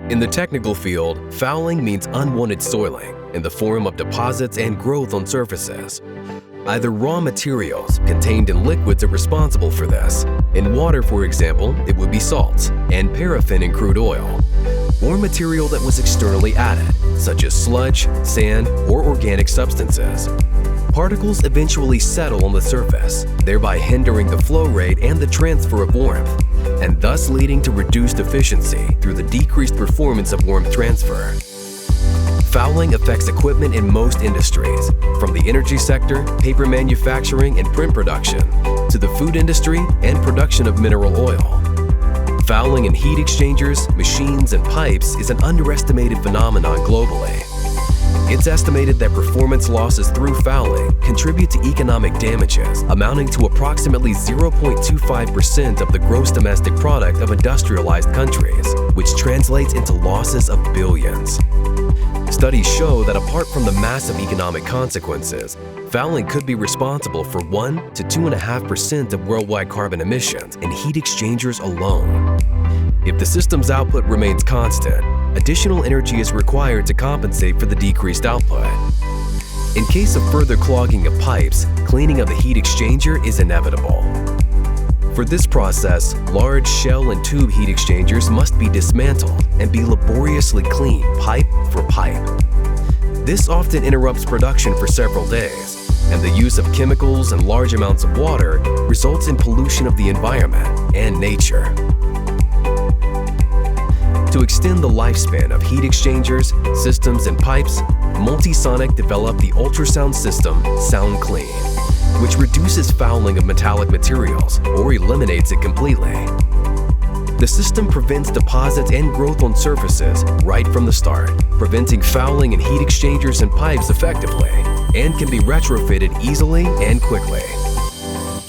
In the technical field, fouling means unwanted soiling in the form of deposits and growth on surfaces. Either raw materials contained in liquids are responsible for this. In water, for example, it would be salts and paraffin in crude oil, or material that was externally added, such as sludge, sand, or organic substances. Particles eventually settle on the surface, thereby hindering the flow rate and the transfer of warmth, and thus leading to reduced efficiency through the decreased performance of warmth transfer. Fouling affects equipment in most industries, from the energy sector, paper manufacturing and print production, to the food industry and production of mineral oil. Fouling in heat exchangers, machines, and pipes is an underestimated phenomenon globally. It's estimated that performance losses through fouling contribute to economic damages amounting to approximately 0.25% of the gross domestic product of industrialized countries, which translates into losses of billions. Studies show that apart from the massive economic consequences, fouling could be responsible for 1 to 2.5% of worldwide carbon emissions in heat exchangers alone. If the system's output remains constant, additional energy is required to compensate for the decreased output. In case of further clogging of pipes, cleaning of the heat exchanger is inevitable. For this process, large shell and tube heat exchangers must be dismantled and be laboriously cleaned pipe for pipe. This often interrupts production for several days, and the use of chemicals and large amounts of water results in pollution of the environment and nature. To extend the lifespan of heat exchangers, systems, and pipes, MultiSonic developed the ultrasound system SoundClean, which reduces fouling of metallic materials or eliminates it completely. The system prevents deposits and growth on surfaces right from the start, preventing fouling in heat exchangers and pipes effectively, and can be retrofitted easily and quickly.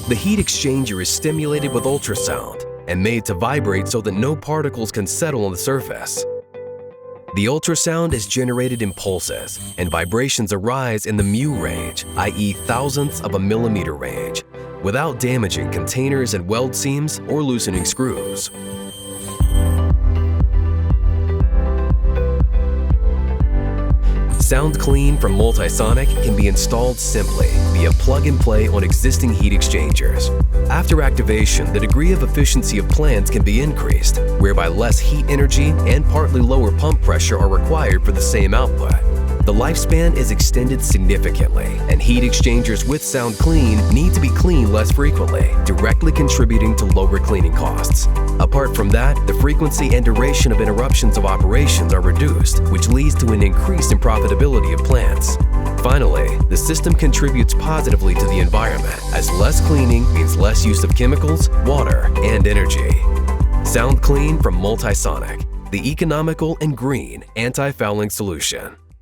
The heat exchanger is stimulated with ultrasound and made to vibrate so that no particles can settle on the surface. The ultrasound is generated in pulses, and vibrations arise in the mu range, i.e. thousandths of a millimeter range, without damaging containers and weld seams or loosening screws. SoundClean from MultiSonic can be installed simply via plug-and-play on existing heat exchangers. After activation, the degree of efficiency of plants can be increased, whereby less heat energy and partly lower pump pressure are required for the same output. The lifespan is extended significantly, and heat exchangers with SoundClean need to be cleaned less frequently, directly contributing to lower cleaning costs. Apart from that, the frequency and duration of interruptions of operations are reduced, which leads to an increase in profitability of plants. Finally, the system contributes positively to the environment, as less cleaning means less use of chemicals, water, and energy. SoundClean from MultiSonic, the economical and green anti-fouling solution.